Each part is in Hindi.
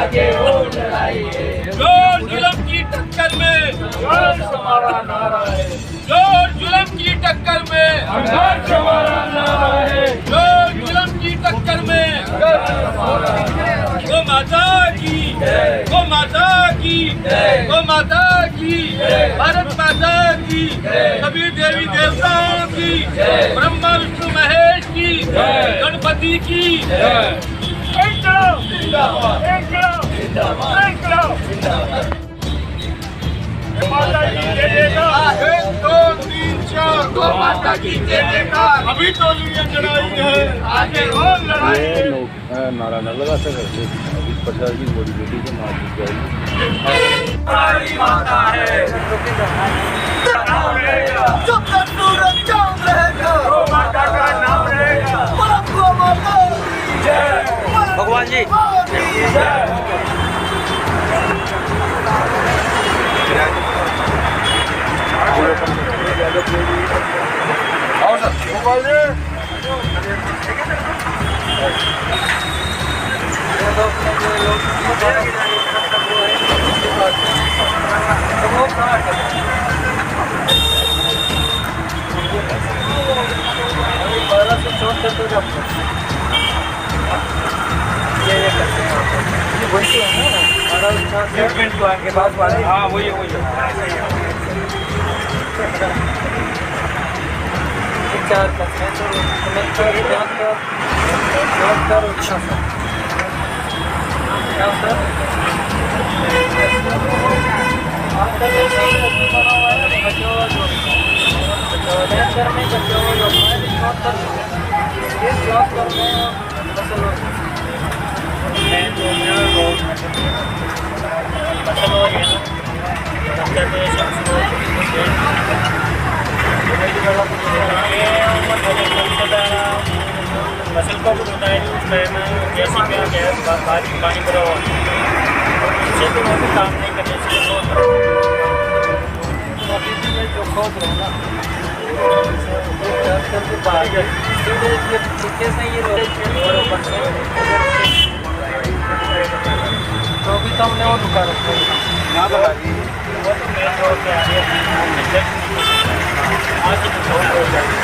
आगे वोट डालिए। जो जुल्म की टक्कर में संघर्ष हमारा नारा है, जो जुल्म की टक्कर में संघर्ष हमारा नारा है, जो जुल्म की टक्कर में संघर्ष हमारा नारा है। गो माता की गो माता की गो माता की भारत माता की सभी देवी देवताओं की ब्रह्मा विष्णु महेश की गणपति की इनकलाब जिंदाबाद, इनकलाब जिंदाबाद, इनकलाब जिंदाबाद। माता की जय जयकार, 1 2 3 4 गो माता की जय जयकार। अभी तो दुनिया लड़ाई है, आगे और लड़ाई ये है। लोग नारा न लगा सकते, अभी प्रचार की बड़ी बेटी को मार दी जाएगी। हमारी माता है, नाम रहेगा, जब तक सूरज चांद रहेगा, गौ माता का नाम रहेगा। गो माता की जय भगवान जी की जय। आओ सर, गोपाल जी। हाँ वही वही फसल को बताया उस टाइम जैसे क्या गैस बारिश पानी भरा हुआ उससे तो वो भी काम नहीं करने से जो खोद रहे ना तो अभी तो हमने वो रुका रखा है वो तो मेन रोड पे आ रही है आज ही तो हो जाएगी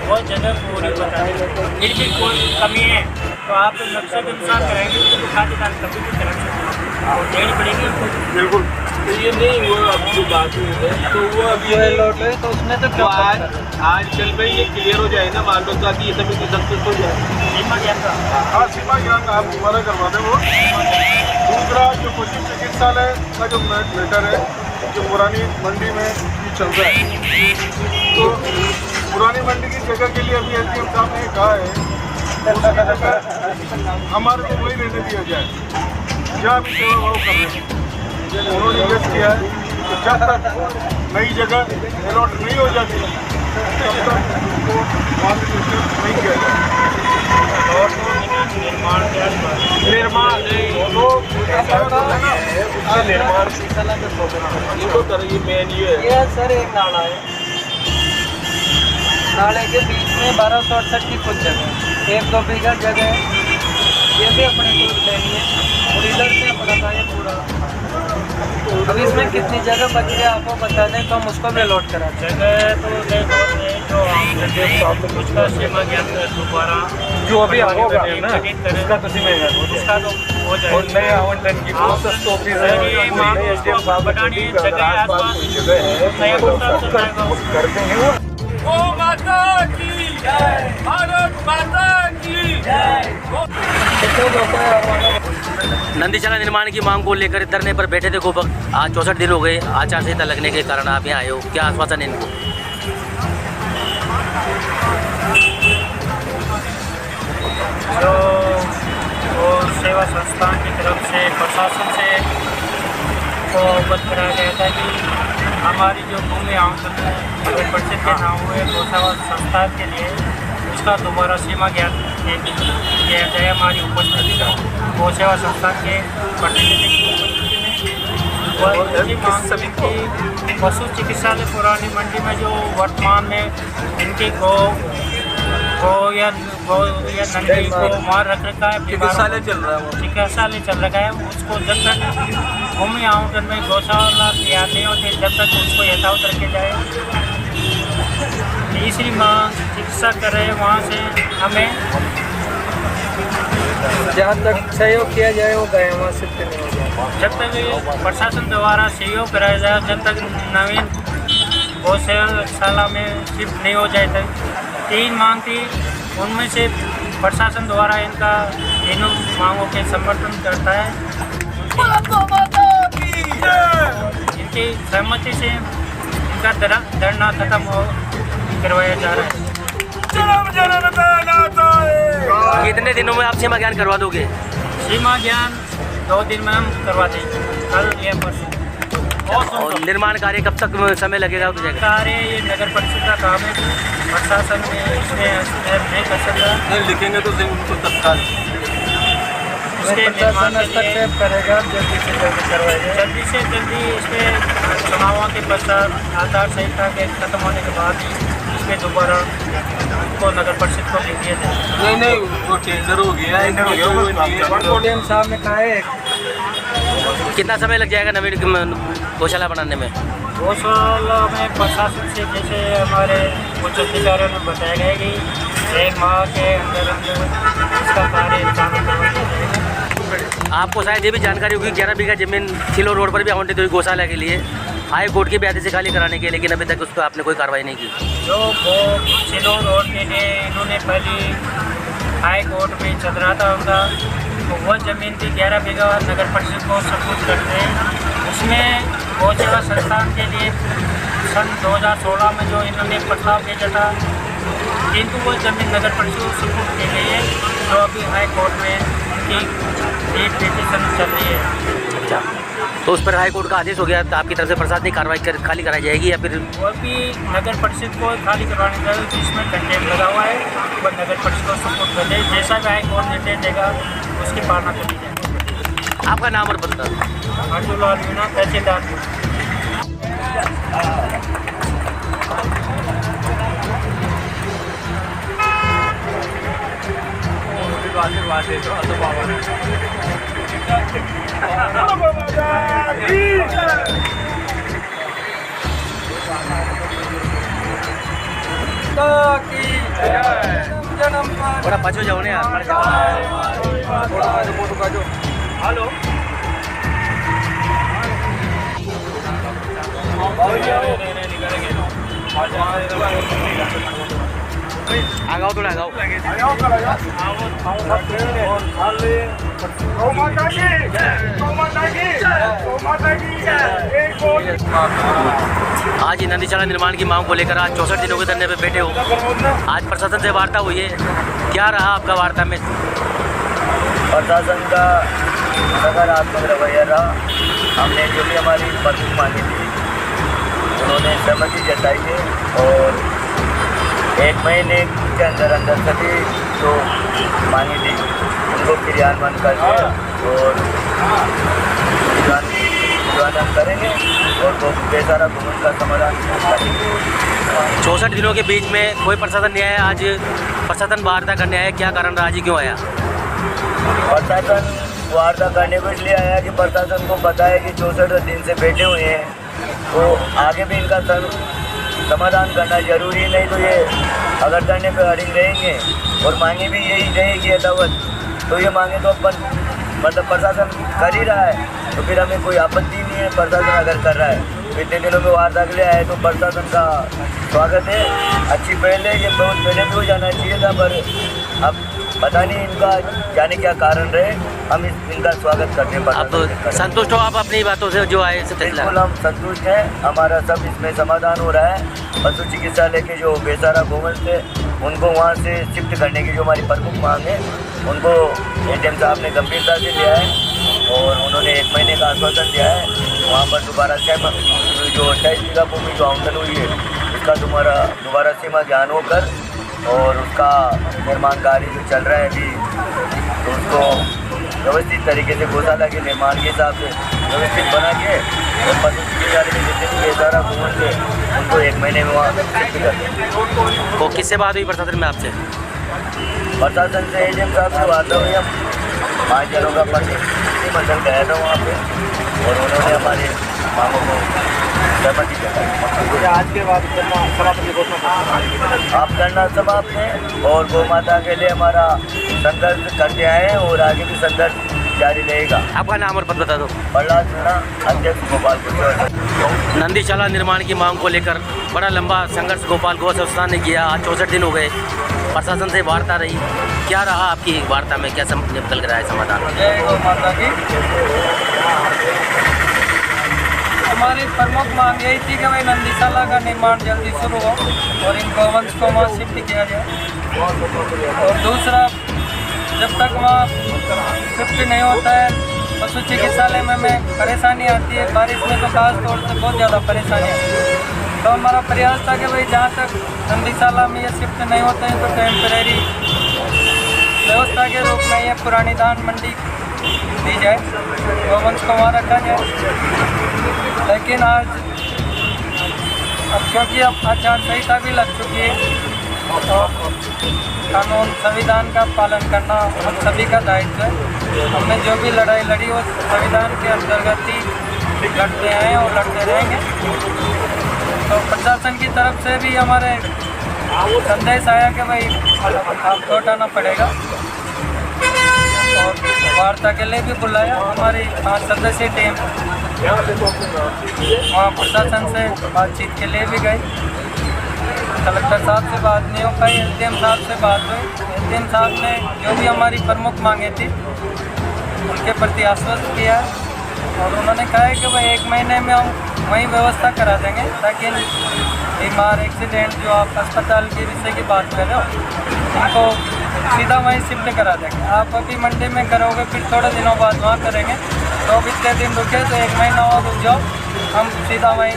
बहुत जगह पूरी बता दें फिर भी कोई कमी है तो आप नक्शे के अनुसार कराएंगे तो खातेदार कभी भी करा सकते और देनी पड़ेगी आपको। बिल्कुल तो ये नहीं हुआ अब जो बात हुई है तो वो अभी है लौट है तो उसमें तो तो आज चल में ये क्लियर हो जाए ना मान लो ताकि ये समिति सक्सेस हो जाए। सीमा ज्ञान का हाँ, सीमा ज्ञान आप दोबारा करवा दें वो। दूसरा जो कोचिंग चिकित्सालय का जो मैटर है जो पुरानी मंडी में चल रहा है, तो पुरानी मंडी की जगह के लिए अभी एसडीएम साहब ने कहा है उसकी जगह हमारे को वही रहने दिया जाए जहाँ भी सेवा भाव कर रहे हैं। उन्होंने ये किया है कि जब तक नई जगह अलॉट नहीं हो जाती तब तक उनको वहाँ से नहीं किया जाए। निर्माण निर्माण इसको करिए मेन ये है। ये सर एक नाला है, नाले के बीच में 1268 की कुछ जगह 1-2 बीघा जगह है, ये भी अपने को लेनी है और इधर से अपना था ये पूरा। अब इसमें कितनी जगह बच गया आपको बता दें तो हम उसको भी अलॉट करा जगह तो देखो जो हम सीमा ज्ञान दोबारा जो अभी होगा ना उसका तो जिम्मेदार उसका तो हो जाए। और नए आवंटन की प्रोसेस तो ऑफिस है, ये मांग उसको बढ़ानी है, जगह आसपास जगह है नया कोटा तो कर देंगे वो। गौ माता की जय, भारत माता की जय। नंदीशाला निर्माण की मांग को लेकर धरने पर बैठे थे गोपक। आज 64 दिन हो गए आचार संहिता लगने के कारण आप यहाँ आए हो, क्या आश्वासन है इनको? जो वो सेवा संस्थान की तरफ से प्रशासन से को अवगत कराया गया था कि हमारी जो भूमि आवंटन नगर परिषद के नाम हुए गौसेवा संस्थान के लिए उसका दोबारा सीमा ज्ञान किया जाए। हमारी उपस्थिति में गौसेवा संस्थान के प्रतिनिधि की उपस्थिति में सभी की पशु चिकित्सालय पुरानी मंडी में जो वर्तमान में इनकी गौ या नंदी को मार रख रखा है, चिकित्सालय चल रहा है, चिकित्सालय चल रखा है, उसको जब तक भूमि आवंटन में गौशाला तैयार नहीं होते जब तक उसको यथावत रखे जाए। तीसरी मांग चिकित्सा कर रहे हैं, वहाँ से हमें जहाँ तक सहयोग किया जाए वो गए वहाँ से नहीं हो जाए। जब तक प्रशासन द्वारा सहयोग कराया जाए, जब तक नवीन गौशाला में शिफ्ट नहीं हो जाए तक 3 मांग थी, उनमें से प्रशासन द्वारा इनका तीनों मांगों के समर्थन करता है। इनकी सहमति से इनका धरना खत्म करवाया जा रहा है। कितने दिनों में आप सीमा ज्ञान करवा दोगे? सीमा ज्ञान 2 दिन में हम करवा देंगे, कल या परसों। और निर्माण कार्य कब तक समय लगेगा? कार्य ये नगर परिषद का काम है, प्रशासन में इसमें नहीं कर सकता। लिखेंगे तो उनको तत्काल उसके निर्माण के लिए करेगा, जल्दी से जल्दी करवाएगा। जल्दी से जल्दी इसमें चुनावों के पश्चात आचार संहिता के खत्म होने के बाद इसमें दोबारा को नगर परिषद को लिख दिया जाए। नहीं वो टेंडर हो गया है। साहब ने कहा है कितना समय लग जाएगा नवीन गौशाला बनाने में? गौशाला में प्रशासन से जैसे हमारे उच्च अधिकारियों ने बताया गया कि 1 माह के अंदर इसका कार्य चालू करवा दिया जाएगा। आपको शायद ये भी जानकारी होगी 11 बीघा जमीन सिलो रोड पर भी आवंटित हुई गौशाला के लिए हाई कोर्ट की ब्याज से खाली कराने के, लेकिन अभी तक उस पर आपने कोई कार्रवाई नहीं की। जो सिलो रोड के लिए इन्होंने पहले हाई कोर्ट में चल रहा था उनका, तो वह ज़मीन थी 11 बीघा नगर परिषद को सपोर्ट करते हैं। उसमें गौसेवा संस्थान के लिए सन 2016 में जो इन्होंने प्रस्ताव भेजा था, किंतु वो ज़मीन नगर परिषद को सपोर्ट की गई है, जो अभी हाई कोर्ट में उनकी रीट पिटीशन चल रही है। अच्छा, तो उस पर हाई कोर्ट का आदेश हो गया, तो आपकी तरफ से प्रशासनिक कार्रवाई खाली कराई जाएगी या फिर? वो भी नगर परिषद को खाली करवाने का जिसमें कंटेंट लगा हुआ है, वह नगर परिषद को सपोर्ट कर दे। जैसा भी हाई कोर्ट निर्देश देगा उसकी पालना करी जाएगी। आपका नाम और पता? अर्जुलाल मीना, तहसीलदार। आशीर्वाद दे दो बाबा। थोड़ा बचो जाओ ना यार। हेलो आगाओ थोड़ा आगाओ। आज ही नंदीशाला निर्माण की मांग को लेकर आज 64 दिनों के धरने पे बैठे हो। आज प्रशासन से वार्ता हुई है, क्या रहा आपका वार्ता में? प्रशासन का सकारात्मक रवैया रहा। हमने जो भी हमारी मदद मांगी थी उन्होंने सहमति जताई है और 1 महीने के अंदर अंदर सभी जो मांगी थी उनको क्रियान्वयन करके और क्रियान्वयन करेंगे और बेसारा भूमि का समाधान करेंगे। 64 दिनों के बीच में कोई प्रशासन नहीं आया, आज प्रशासन वार्ता करने आया, क्या कारण रहा जी, क्यों आया? प्रशासन वार्ता करने को इसलिए आया कि प्रशासन को पता है कि 64 दिन से बैठे हुए हैं, तो आगे भी इनका समाधान करना जरूरी, नहीं तो ये अगर करने पे अड़िग रहेंगे और मांगे भी यही रहेगी यथावत। तो ये मांगे तो अपन मतलब प्रशासन कर ही रहा है, तो फिर हमें कोई आपत्ति नहीं है प्रशासन अगर कर रहा है। तो इतने दिनों में वार्ता के लिए आए तो प्रशासन का स्वागत है। अच्छी पहले ये बहुत पहले भी हो जाना चाहिए था, पर अब पता नहीं इनका जाने क्या कारण रहे, हम इनका स्वागत करते हैं। आप संतुष्ट हो आप अपनी बातों से जो आए से फैसला? बिल्कुल हम संतुष्ट हैं, हमारा सब इसमें समाधान हो रहा है। पशु चिकित्सालय के जो बेसहारा गोवंश थे उनको वहाँ से शिफ्ट करने की जो हमारी प्रमुख मांग है, उनको एडीएम साहब ने गंभीरता से लिया है और उन्होंने 1 महीने का आश्वासन दिया है। वहाँ पर दोबारा से जो 28 बीघा भूमि जो आवंटन हुई है उसका दोबारा सीमा ज्ञान होकर और उसका निर्माण कार्य जो चल रहा है अभी, तो उसको व्यवस्थित तरीके से गौशाला के निर्माण के हिसाब से व्यवस्थित बना के और पशु चिकित्सालय में जितने भी बेसहारा गोवंश थे उनको 1 महीने में वहाँ शिफ्ट कर दें। वो किससे बात हुई प्रशासन में आपसे? प्रशासन से एडीएम साहब से वार्ता हुई। हम 5 जनों का प्रतिनिधिमंडल गया था वहाँ पे और उन्होंने हमारे मांगों को सहमति जताई। आज के बाद समाप्ति घोषणा आप करना समाप्त है और गौ माता के लिए हमारा संघर्ष करते आए हैं और आगे भी संघर्ष जारी रहेगा। आपका नाम और पद बता दो। प्रहलाद मीणा, अध्यक्ष गोपालपुर। नंदीशाला निर्माण की मांग को लेकर बड़ा लंबा संघर्ष गोपाल गौ संस्थान ने किया। आज 64 दिन हो गए, प्रशासन से वार्ता रही। क्या रहा आपकी वार्ता में, क्या निकल कर रहा है समाधान? जय गौ माता की। हमारी प्रमुख मांग यही थी कि भाई नंदीशाला का निर्माण जल्दी शुरू हो और इन गोवंश को वहाँ शिफ्ट किया जाए। और दूसरा, जब तक वहाँ शिफ्ट नहीं होता है पशु चिकित्सालय में परेशानी आती है। बारिश में तो खास तौर से बहुत ज़्यादा परेशानी आती है। तो हमारा प्रयास था कि भाई जहाँ तक नंदीशाला में ये शिफ्ट नहीं होते हैं तो टेम्परेरी व्यवस्था के रूप में ये पुरानी धान मंडी दी जाए, गोवंश को वहाँ रखा जाए। लेकिन आज अब क्योंकि अब आचार संहिता भी लग चुकी है और कानून संविधान का पालन करना हम सभी का दायित्व है। हमने जो भी लड़ाई लड़ी वो संविधान के अंतर्गत ही लड़ते हैं और लड़ते रहेंगे। तो प्रशासन की तरफ से भी हमारे संदेश आया कि भाई आप लौटाना पड़ेगा और वार्ता के लिए भी बुलाया। हमारी 5 सदस्यीय टीम वहाँ प्रशासन से बातचीत के लिए भी गई। कलेक्टर साहब से बात नहीं हो पाई, एसडीएम साहब से बात हुई। एसडीएम साहब ने जो भी हमारी प्रमुख मांगे थी उनके प्रति आश्वस्त किया है और उन्होंने कहा है कि भाई 1 महीने में हम वहीं व्यवस्था करा देंगे ताकि बीमार एक्सीडेंट जो आप अस्पताल के विषय की बात कर रहे हो उनको सीधा वहीं शिफ्ट करा देंगे। आप अभी मंडी में करोगे फिर थोड़े दिनों बाद वहाँ करेंगे, तो इतने दिन रुके तो 1 महीना और रुक जाओ, हम सीधा वहीं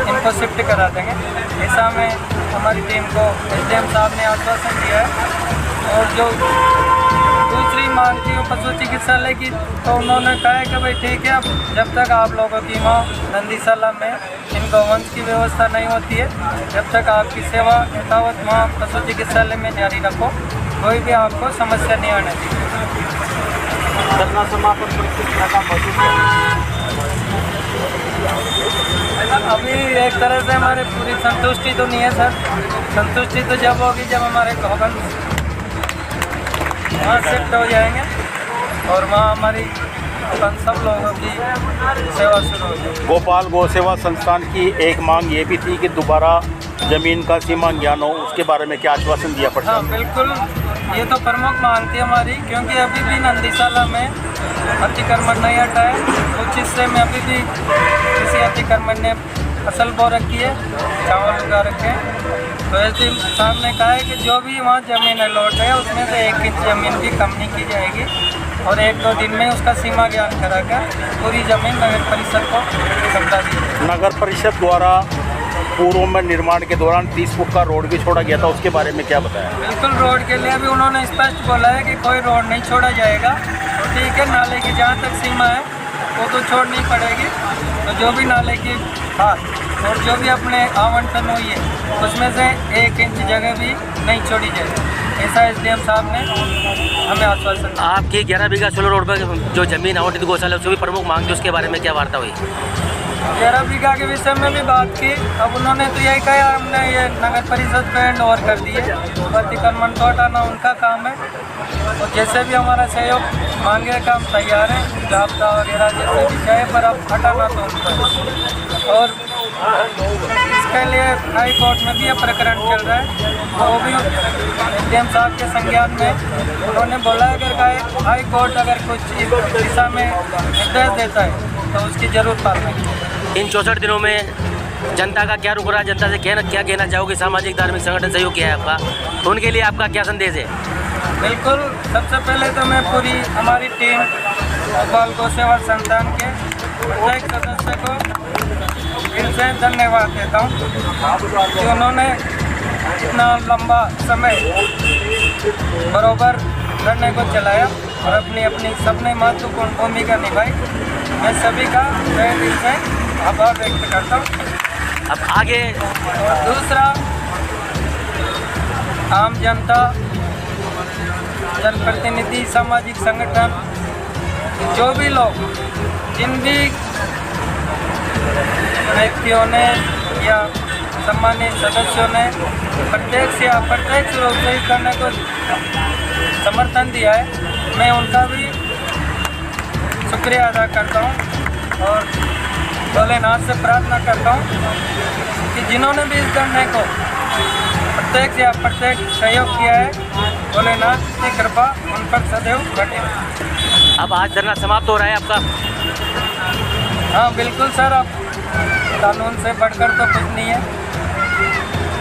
इनको शिफ्ट करा देंगे। ऐसा में हमारी टीम को एसडीएम साहब ने आश्वासन दिया है। और जो दूसरी मांग थी वो पशु चिकित्सालय की, तो उन्होंने कहा है कि भाई ठीक है, अब जब तक आप लोगों की वहाँ नंदीशाला में इन गोवंश की व्यवस्था नहीं होती है, जब तक आपकी सेवा यथावत वहाँ पशु चिकित्सालय में जारी रखो, कोई भी आपको समस्या नहीं आने दी। धरना समापन प्रक्रिया का अभी एक तरह से हमारे पूरी संतुष्टि तो नहीं है सर। संतुष्टि तो जब होगी जब हमारे गोवंश वहाँ शिफ्ट हो जाएंगे और वहाँ हमारी अपन सब लोगों की सेवा शुरू हो जाएगी। गोपाल गौ सेवा संस्थान की एक मांग ये भी थी कि दोबारा जमीन का सीमा ज्ञान हो, उसके बारे में क्या आश्वासन दिया पड़ता? हाँ बिल्कुल, ये तो प्रमुख मांग थी हमारी, क्योंकि अभी भी नंदीशाला में अतिक्रमण नहीं हटा है। कुछ हिस्से में अभी भी किसी अतिक्रमण ने फसल बो रखी है, चावल उगा रखे हैं। तो एसडीएम साहब ने कहा है कि जो भी वहाँ ज़मीन अलॉट है उसमें से 1 इंच ज़मीन की कम नहीं की जाएगी और 1-2 दिन में उसका सीमा ज्ञान कराकर पूरी ज़मीन नगर परिषद को सौंपा दी। नगर परिषद द्वारा पूर्व में निर्माण के दौरान 30 फुट का रोड भी छोड़ा गया था, उसके बारे में क्या बताया? बिल्कुल, रोड के लिए भी उन्होंने स्पष्ट बोला है कि कोई रोड नहीं छोड़ा जाएगा। तो ठीक है, नाले की जहाँ तक सीमा है वो तो छोड़नी पड़ेगी। तो जो भी नाले की बात और जो भी अपने आवंटन हुई है उसमें से 1 इंच जगह भी नहीं छोड़ी जाएगी, ऐसा एसडीएम साहब ने हमें आश्वासन दिया। आपकी 11 बीघा 16 रोड पर जो जमीन आवंटित गौशाला उसकी भी प्रमुख मांग थी, उसके बारे में क्या वार्ता हुई? 11 बीघा के विषय में भी बात की। अब उन्होंने तो यही कहा हमने ये नगर परिषद पे हैंड ओवर कर दिए, अतिक्रमण तो हटाना उनका काम है। और जैसे भी हमारा सहयोग मांगे का हम तैयार हैं, जाब्ता वगैरह जैसे भी चाहे, पर अब हटाना तो उनका है। और इसके लिए हाई कोर्ट में भी ये प्रकरण चल रहा है, वो भी एसडीएम साहब के संज्ञान में। उन्होंने बोला अगर हाई कोर्ट अगर कुछ दिशा में निर्देश देता है तो उसकी जरूर पालना की। इन 64 दिनों में जनता का क्या रुख रहा है? जनता से क्या कहना चाहोगे? सामाजिक धार्मिक संगठन सहयोग किया है आपका, तो उनके लिए आपका क्या संदेश है? बिल्कुल, सबसे पहले तो मैं पूरी हमारी टीम भोपाल गौ सेवा संस्थान के प्रत्येक सदस्य को दिल से धन्यवाद देता हूँ कि उन्होंने इतना लंबा समय बराबर लड़ने को चलाया और अपनी अपनी सबने महत्वपूर्ण भूमिका निभाई। मैं सभी का तहे दिल से आभार व्यक्त करता हूँ। अब आगे दूसरा, आम जनता, जनप्रतिनिधि, सामाजिक संगठन, जो भी लोग, जिन भी व्यक्तियों ने या सम्मानित सदस्यों ने प्रत्यक्ष या अप्रत्यक्ष रूप से इस करने को समर्थन दिया है, मैं उनका भी शुक्रिया अदा करता हूँ और भोलेनाथ से प्रार्थना करता हूँ कि जिन्होंने भी इस धरने को प्रत्यक्ष या अप्रत्यक्ष सहयोग किया है, भोलेनाथ की कृपा उन पर सदैव बनी रहे। अब आज धरना समाप्त हो रहा है आपका? हाँ बिल्कुल सर, अब कानून से बढ़कर तो कुछ नहीं है।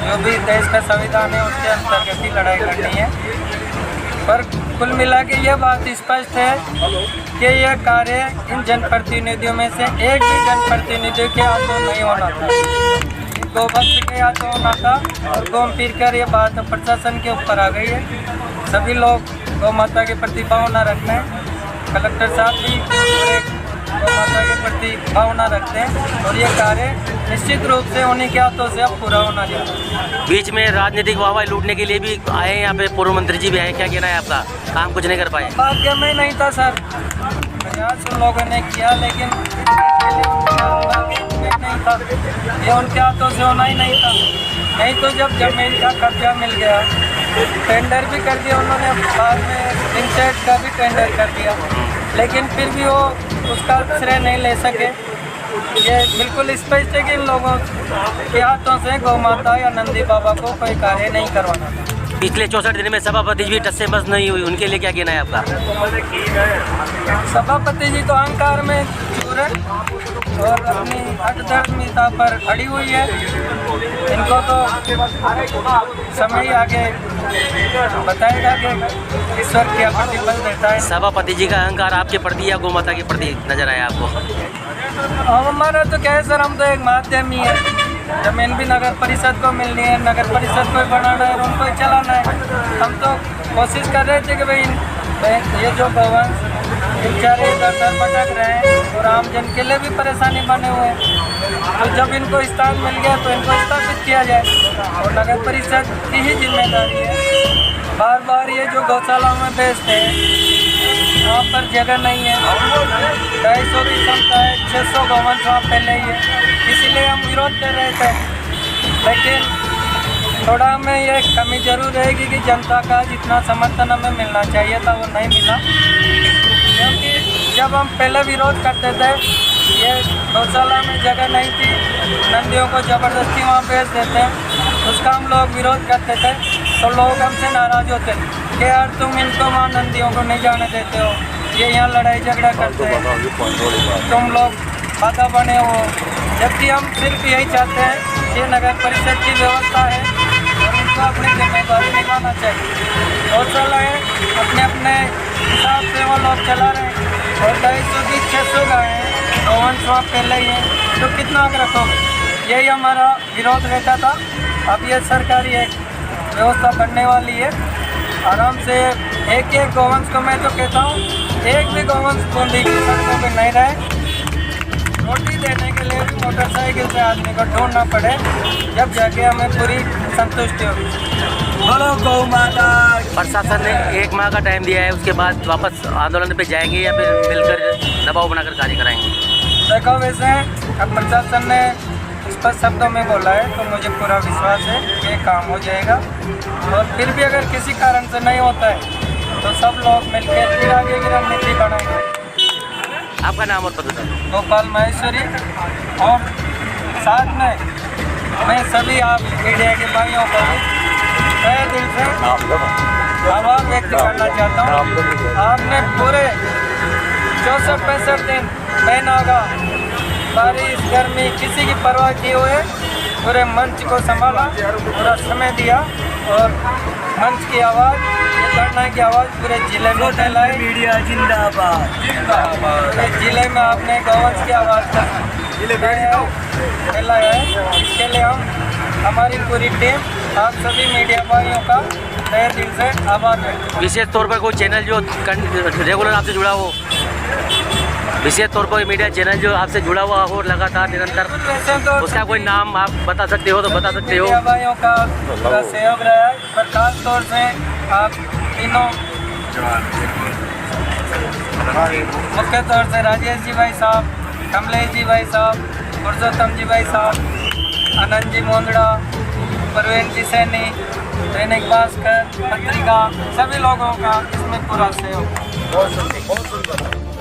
जो भी देश का संविधान है उसके अंतर्गत ही लड़ाई लड़नी है। पर कुल मिला के ये बात स्पष्ट है कि यह कार्य इन जनप्रतिनिधियों में से एक भी जनप्रतिनिधि के हाथों नहीं होना था, गोभक्त के हाथों होना था। और घूम फिर कर ये बात प्रशासन के ऊपर आ गई है। सभी लोग गौ माता के प्रति भावना रखते हैं, कलेक्टर साहब भी गौ माता के प्रति भावना रखते हैं और ये कार्य निश्चित रूप से उन्हीं के हाथों से अब पूरा होना चाहिए। बीच में राजनीतिक वाहवाही लूटने के लिए भी आए, यहाँ पे पूर्व मंत्री जी भी आए, क्या कहना है आपका? काम कुछ नहीं कर पाए? भाग्य में नहीं था सर, प्रयास उन लोगों ने किया लेकिन नहीं था, ये उनके हाथों से होना ही नहीं था। नहीं तो जब जमीन का कब्जा मिल गया, टेंडर भी कर दिया उन्होंने, बाद में इंसेट का भी टेंडर कर दिया, लेकिन फिर भी वो उसका श्रेय नहीं ले सके। ये बिल्कुल स्पष्ट है कि इन लोगों के हाथों से गौ माता या नंदी बाबा को कोई कार्य नहीं करवाना था। पिछले 64 दिन में सभापति भी टस से बस नहीं हुई, उनके लिए क्या कहना है आपका? सभापति जी तो अहंकार में चूर है और अपनी अटदर्मिता पर अड़ी हुई है। इनको तो समय आगे बताएगा कि ईश्वर क्या प्रतिफल देता है। सभापति जी का अहंकार आपके प्रति या गौ माता के प्रति नजर आया आपको? हमारा तो क्या है सर, हम तो एक माध्यम ही है। जमीन भी नगर परिषद को मिलनी है, नगर परिषद को बनाना है, उनको ही चलाना है। हम तो कोशिश कर रहे थे कि भाई ये जो गौवंश बेचारे इधर भटक रहे हैं और आम जन के लिए भी परेशानी बने हुए हैं, तो जब इनको स्थान मिल गया तो इनको स्थापित किया जाए। और नगर परिषद की ही जिम्मेदारी है। बार बार ये जो गौशाला में बेचते हैं वहाँ पर जगह नहीं है, 250 की क्षमता है, 600 गौवंश वहाँ पहले ही है, इसीलिए हम विरोध कर रहे थे। लेकिन थोड़ा हमें ये कमी जरूर रहेगी कि जनता का जितना समर्थन हमें मिलना चाहिए था वो नहीं मिला, क्योंकि जब हम पहले विरोध करते थे ये गौशाला में जगह नहीं थी, नंदियों को ज़बरदस्ती वहाँ बेच देते हैं, उसका हम लोग विरोध करते थे तो लोग हमसे नाराज़ होते थे कि यार तुम इनको वहाँ नंदियों को नहीं जाने देते हो, ये यहाँ लड़ाई झगड़ा करते हैं, तुम लोग बाधा बने हो। जबकि हम सिर्फ यही चाहते हैं कि नगर परिषद की व्यवस्था है और उनको अपनी जिम्मेदारी निभाना चाहिए। गौशालाएँ अपने अपने हिसाब से वो लोग चला रहे हैं और 250 की 600 गाय हैं, गौवंश वहाँ पहले ही है, तो कितना रखोगे? यही हमारा विरोध रहता था। अब ये सरकारी एक व्यवस्था बनने वाली है, आराम से एक एक गौवंश को मैं तो कहता हूँ एक भी गौवंश बूंदी की सड़कों पर नहीं रहे। रोटी देने के लिए भी मोटरसाइकिल से आदमी को ढूंढना पड़े, जब जाके हमें पूरी संतुष्टि होगी। बोलो गौ माता। प्रशासन ने 1 माह का टाइम दिया है, उसके बाद वापस आंदोलन पे जाएंगे या फिर मिलकर दबाव बनाकर कार्य कराएंगे? देखो वैसे अब प्रशासन ने स्पष्ट शब्दों में बोला है तो मुझे पूरा विश्वास है कि ये काम हो जाएगा। और फिर भी अगर किसी कारण से नहीं होता है तो सब लोग मिलकर फिर आगे की रणनीति बनाएंगे। आपका नाम और पता? गोपाल माहेश्वरी। और साथ में मैं सभी आप मीडिया के भाइयों को तहे दिल से आभार व्यक्त करना चाहता हूँ। आपने पूरे 64-65 दिन बेनागा बारिश गर्मी किसी की परवाह किए हुए पूरे मंच को संभाला, पूरा समय दिया और मंच की आवाज़, ये धरना की आवाज़ पूरे जिले में फैलाई। मीडिया जिंदाबाद जिंदाबाद। पूरे जिले में आपने गौवंश की आवाज़ फैलाया है। इसके लिए हमारी पूरी टीम आप सभी मीडिया भाइयों का तहे दिल से आभार व्यक्त। विशेष तौर पर कोई चैनल जो रेगुलर आपसे जुड़ा हो, विशेष तौर पर मीडिया चैनल जो आपसे जुड़ा हुआ हो लगातार निरंतर, उसका कोई नाम आप बता सकते हो तो बता सकते हो? मीडिया भाइयों का सहयोग रहा है, पर खास तौर से आप तीनों मुख्य तौर से राजेश जी भाई साहब, कमलेश जी भाई साहब, पुरुषोत्तम जी भाई साहब, आनंद जी मोंदड़ा, परवीन जी सैनी, दैनिक भास्कर, पत्रिका, सभी लोगों का इसमें पूरा सहयोग। बहुत सुंदर।